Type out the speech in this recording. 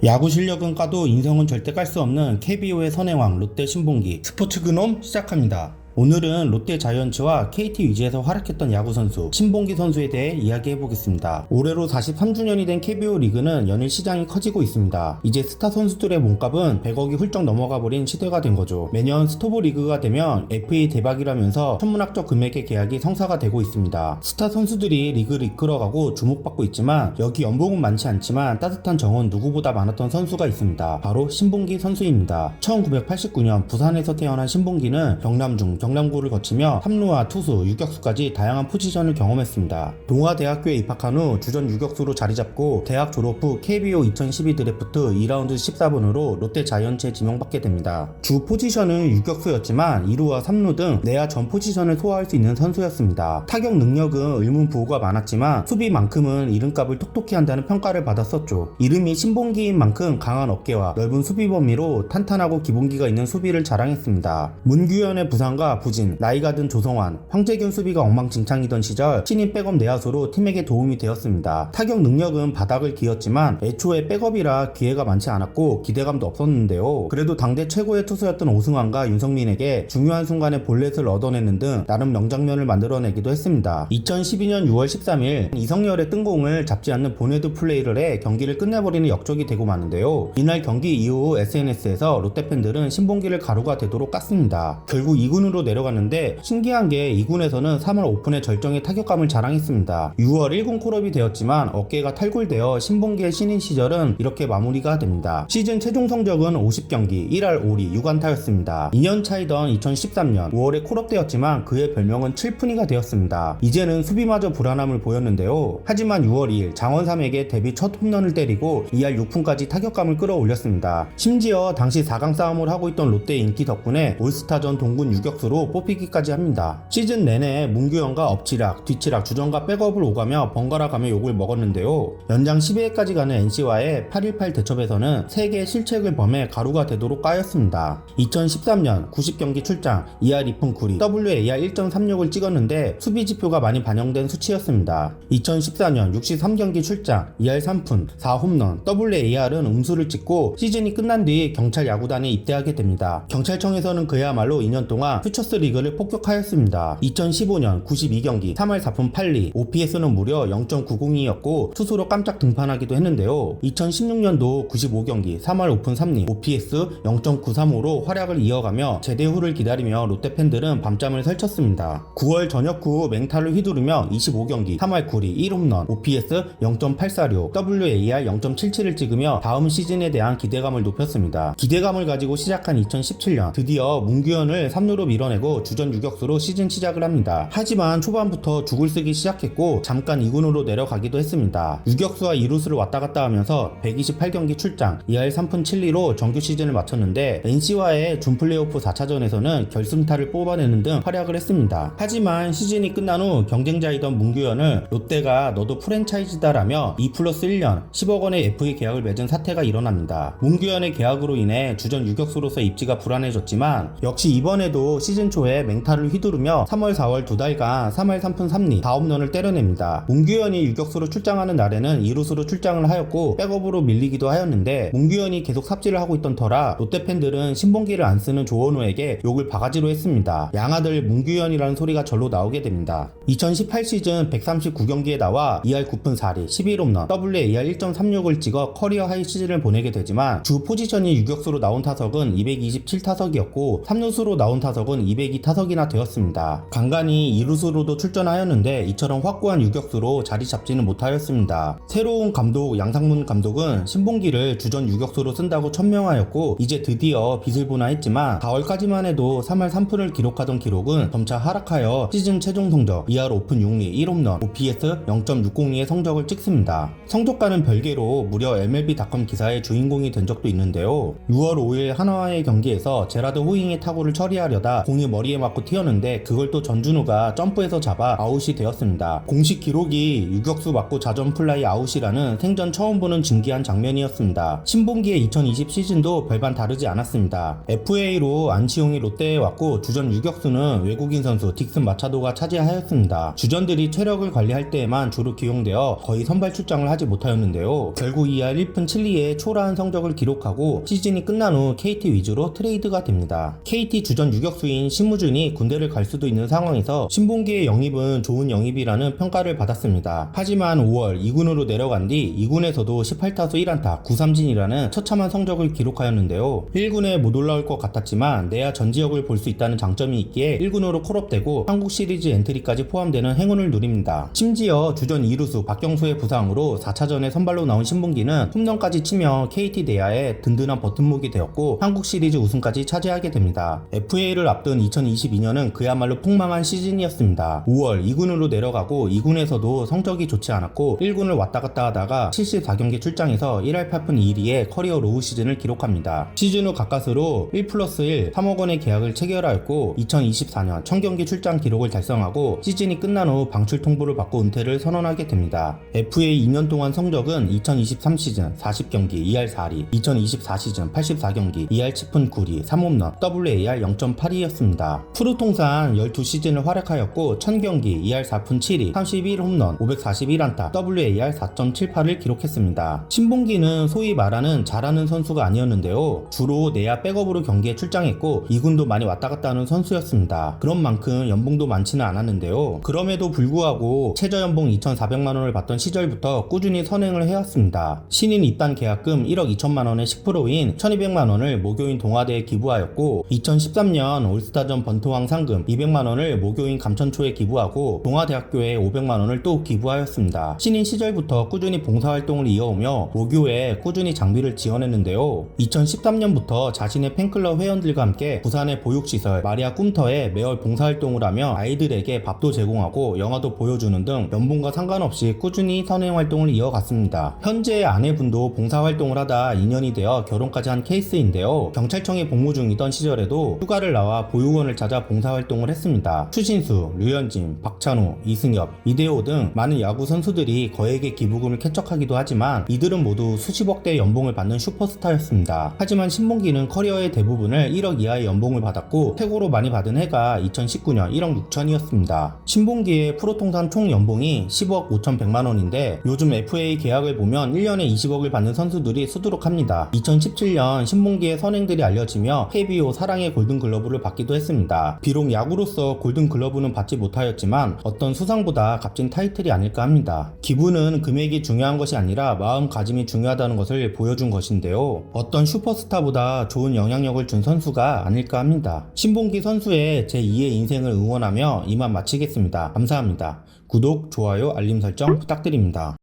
야구 실력은 까도 인성은 절대 깔 수 없는 KBO의 선행왕 롯데 신봉기 스포츠 근홈 시작합니다. 오늘은 롯데 자이언츠와 KT 위즈에서 활약했던 야구 선수 신봉기 선수에 대해 이야기해보겠습니다. 올해로 43주년이 된 KBO 리그는 연일 시장이 커지고 있습니다. 이제 스타 선수들의 몸값은 100억이 훌쩍 넘어가 버린 시대가 된 거죠. 매년 스토브 리그가 되면 FA 대박이라면서 천문학적 금액의 계약이 성사가 되고 있습니다. 스타 선수들이 리그를 이끌어가고 주목받고 있지만 여기 연봉은 많지 않지만 따뜻한 정은 누구보다 많았던 선수가 있습니다. 바로 신봉기 선수입니다. 1989년 부산에서 태어난 신봉기는 경남중 경남고를 거치며 3루와 투수, 유격수까지 다양한 포지션을 경험했습니다. 동아대학교에 입학한 후 주전 유격수로 자리잡고 대학 졸업 후 KBO 2012 드래프트 2라운드 14번으로 롯데 자이언츠에 지명받게 됩니다. 주 포지션은 유격수였지만 2루와 3루 등 내야 전 포지션을 소화할 수 있는 선수였습니다. 타격 능력은 의문부호가 많았지만 수비만큼은 이름값을 톡톡히 한다는 평가를 받았었죠. 이름이 신봉기인 만큼 강한 어깨와 넓은 수비 범위로 탄탄하고 기본기가 있는 수비를 자랑했습니다. 문규현의 부상과 부진, 나이가 든 조성환, 황재균 수비가 엉망진창이던 시절 신인 백업 내야수로 팀에게 도움이 되었습니다. 타격 능력은 바닥을 기었지만 애초에 백업이라 기회가 많지 않았고 기대감도 없었는데요. 그래도 당대 최고의 투수였던 오승환과 윤성민에게 중요한 순간에 볼넷을 얻어내는 등 나름 명장면을 만들어내기도 했습니다. 2012년 6월 13일 이성열의 뜬공을 잡지 않는 본헤드 플레이를 해 경기를 끝내버리는 역적이 되고 마는데요. 이날 경기 이후 SNS에서 롯데팬들은 신봉기를 가루가 되도록 깠습니다. 결국 2군으로 내려갔는데 신기한 게 2군에서는 3월 오픈에 절정의 타격감을 자랑했습니다. 6월 1군 콜업이 되었지만 어깨가 탈골되어 신봉기의 신인 시절은 이렇게 마무리가 됩니다. 시즌 최종 성적은 50경기 1할 5리 6안타였습니다. 2년 차이던 2013년 5월에 콜업되었지만 그의 별명은 칠푼이가 되었습니다. 이제는 수비마저 불안함을 보였는데요. 하지만 6월 2일 장원삼에게 데뷔 첫 홈런을 때리고 2할 6푼까지 타격감을 끌어올렸습니다. 심지어 당시 4강 싸움을 하고 있던 롯데의 인기 덕분에 올스타전 동군 유격수로 뽑히기까지 합니다. 시즌 내내 문규현과 엎치락, 뒤치락, 주전과 백업을 오가며 번갈아가며 욕을 먹었는데요. 연장 12회까지 가는 NC와의 8.18 대첩에서는 3개의 실책을 범해 가루가 되도록 까였습니다. 2013년 90경기 출장 2할 2푼 9리 WAR 1.36을 찍었는데 수비 지표가 많이 반영된 수치였습니다. 2014년 63경기 출장 2할 3푼 4홈런 WAR은 음수를 찍고 시즌이 끝난 뒤 경찰 야구단에 입대하게 됩니다. 경찰청에서는 그야말로 2년 동안 퓨처스 리그를 폭격하였습니다. 2015년 92경기 3할 4푼 8리 OPS는 무려 0.902였고 투수로 깜짝 등판하기도 했는데요. 2016년도 95경기 3할 5푼 3리 OPS 0.935로 활약을 이어가며 제대 후를 기다리며 롯데팬들은 밤잠을 설쳤습니다. 9월 전역 후 맹타를 휘두르며 25경기 3할 9리 1홈런 OPS 0.846 WAR 0.77을 찍으며 다음 시즌에 대한 기대감을 높였습니다. 기대감을 가지고 시작한 2017년 드디어 문규현을 3루로 밀어내고 주전 유격수로 시즌 시작을 합니다. 하지만 초반부터 죽을 쓰기 시작했고 잠깐 2군으로 내려가기도 했습니다. 유격수와 2루수를 왔다갔다 하면서 128경기 출장 2할 3푼 7리로 정규 시즌을 마쳤는데 NC와의 준 플레이오프 4차전에서는 결승타를 뽑아내는 등 활약을 했습니다. 하지만 시즌이 끝난 후 경쟁자이던 문규현을 롯데가 너도 프랜차이즈다라며 2+1년 10억 원의 FA 계약을 맺은 사태가 일어납니다. 문규현의 계약으로 인해 주전 유격수로서 입지가 불안해졌지만 역시 이번에도 시즌 초에 맹타를 휘두르며 3월 4월 두 달간 3할 3푼 3리 4홈런을 때려냅니다. 문규현이 유격수로 출장하는 날에는 2루수로 출장을 하였고 백업으로 밀리기도 하였는데 문규현이 계속 삽질을 하고 있던 터라 롯데팬들은 신봉기를 안 쓰는 조원호에게 욕을 바가지로 했습니다. 양아들 문규현이라는 소리가 절로 나오게 됩니다. 2018 시즌 139경기에 나와 2할 9푼 4리 11홈런 WAR 1.36을 찍어 커리어 하이 시즌을 보내게 되지만 주 포지션이 유격수로 나온 타석은 227타석이었고 3루수로 나온 타석은 202타석이나 되었습니다. 간간히 2루수로도 출전하였는데 이처럼 확고한 유격수로 자리 잡지는 못하였습니다. 새로운 감독 양상문 감독은 신봉기를 주전 유격수로 쓴다고 천명하였고 이제 드디어 빛을 보나 했지만 4월까지만 해도 3할 3푼을 기록하던 기록은 점차 하락하여 시즌 최종 성적 2할 5푼 6리 1홈런 OPS 0.602의 성적을 찍습니다. 성적과는 별개로 무려 MLB.com 기사의 주인공이 된 적도 있는데요. 6월 5일 한화와의 경기에서 제라드 호잉의 타구를 처리하려다 공이 공이 머리에 맞고 튀었는데 그걸 또 전준우가 점프해서 잡아 아웃이 되었습니다. 공식 기록이 유격수 맞고 자전 플라이 아웃이라는 생전 처음 보는 진기한 장면이었습니다. 신봉기의 2020 시즌도 별반 다르지 않았습니다. FA로 안치홍이 롯데에 왔고 주전 유격수는 외국인 선수 딕슨 마차도가 차지하였습니다. 주전들이 체력을 관리할 때에만 주로 기용되어 거의 선발 출장을 하지 못하였는데요. 결국 2할 1푼 7리의 초라한 성적을 기록하고 시즌이 끝난 후 KT 위주로 트레이드가 됩니다. KT 주전 유격수인 신무준이 군대를 갈 수도 있는 상황에서 신봉기의 영입은 좋은 영입이라는 평가를 받았습니다. 하지만 5월 2군으로 내려간 뒤 2군에서도 18타수 1안타 9삼진이라는 처참한 성적을 기록하였는데요. 1군에 못 올라올 것 같았지만 내야 전지역을 볼 수 있다는 장점이 있기에 1군으로 콜업되고 한국 시리즈 엔트리까지 포함되는 행운을 누립니다. 심지어 주전 2루수 박경수의 부상으로 4차전에 선발로 나온 신봉기는 홈런까지 치며 KT 내야에 든든한 버튼목이 되었고 한국 시리즈 우승까지 차지하게 됩니다. FA를 앞둔 2022년은 그야말로 폭망한 시즌이었습니다. 5월 2군으로 내려가고 2군에서도 성적이 좋지 않았고 1군을 왔다 갔다 하다가 74경기 출장에서 1할 8푼 2리의 커리어 로우 시즌을 기록합니다. 시즌 후 가까스로 1+1 3억 원의 계약을 체결하였고 2024년 1000경기 출장 기록을 달성하고 시즌이 끝난 후 방출 통보를 받고 은퇴를 선언하게 됩니다. FA 2년 동안 성적은 2023 시즌 40경기 2할 4리, 2024 시즌 84경기 2할 7푼 9리 3홈런, WAR 0.82였습니다. 프로 통산 12시즌을 활약하였고 1000경기 2할 4푼 7리, 31홈런, 541안타, WAR 4.78을 기록했습니다. 신봉기는 소위 말하는 잘하는 선수가 아니었는데요. 주로 내야 백업으로 경기에 출장했고 2군도 많이 왔다 갔다 하는 선수였습니다. 그런 만큼 연봉도 많지는 않았는데요. 그럼에도 불구하고 최저 연봉 2,400만원을 받던 시절부터 꾸준히 선행을 해왔습니다. 신인 입단 계약금 1억 2천만원의 10%인 1,200만원을 모교인 동아대에 기부하였고 2013년 올스타전 번트왕 상금 200만원을 모교인 감천초에 기부하고 동아대학교에 500만원을 또 기부하였습니다. 신인 시절부터 꾸준히 봉사활동을 이어오며 모교에 꾸준히 장비를 지원했는데요. 2013년부터 자신의 팬클럽 회원들과 함께 부산의 보육시설 마리아 꿈터에 매월 봉사활동을 하며 아이들에게 밥도 제공하고 영화도 보여주는 등 연봉과 상관없이 꾸준히 선행활동을 이어갔습니다. 현재 아내분도 봉사활동을 하다 인연이 되어 결혼까지 한 케이스인데요. 경찰청에 복무 중이던 시절에도 휴가를 나와 보육원을 찾아 봉사활동을 했습니다. 추신수, 류현진, 박찬호, 이승엽, 이대호 등 많은 야구 선수들이 거액의 기부금을 캐척하기도 하지만 이들은 모두 수십억대 연봉을 받는 슈퍼스타였습니다. 하지만 신봉기는 커리어의 대부분을 1억 이하의 연봉을 받았고 최고로 많이 받은 해가 2019년 1억 6천이었습니다. 신봉기의 프로통산 총 연봉이 10억 5,100만원인데 요즘 FA 계약을 보면 1년에 20억을 받는 선수들이 수두룩합니다. 2017년 신봉기의 선행들이 알려지며 KBO 사랑의 골든글러브를 받기도 했습니다. 비록 야구로서 골든글러브는 받지 못하였지만 어떤 수상보다 값진 타이틀이 아닐까 합니다. 기부는 금액이 중요한 것이 아니라 마음가짐이 중요하다는 것을 보여준 것인데요. 어떤 슈퍼스타보다 좋은 영향력을 준 선수가 아닐까 합니다. 신봉기 선수의 제2의 인생을 응원하며 이만 마치겠습니다. 감사합니다. 구독, 좋아요, 알림 설정 부탁드립니다.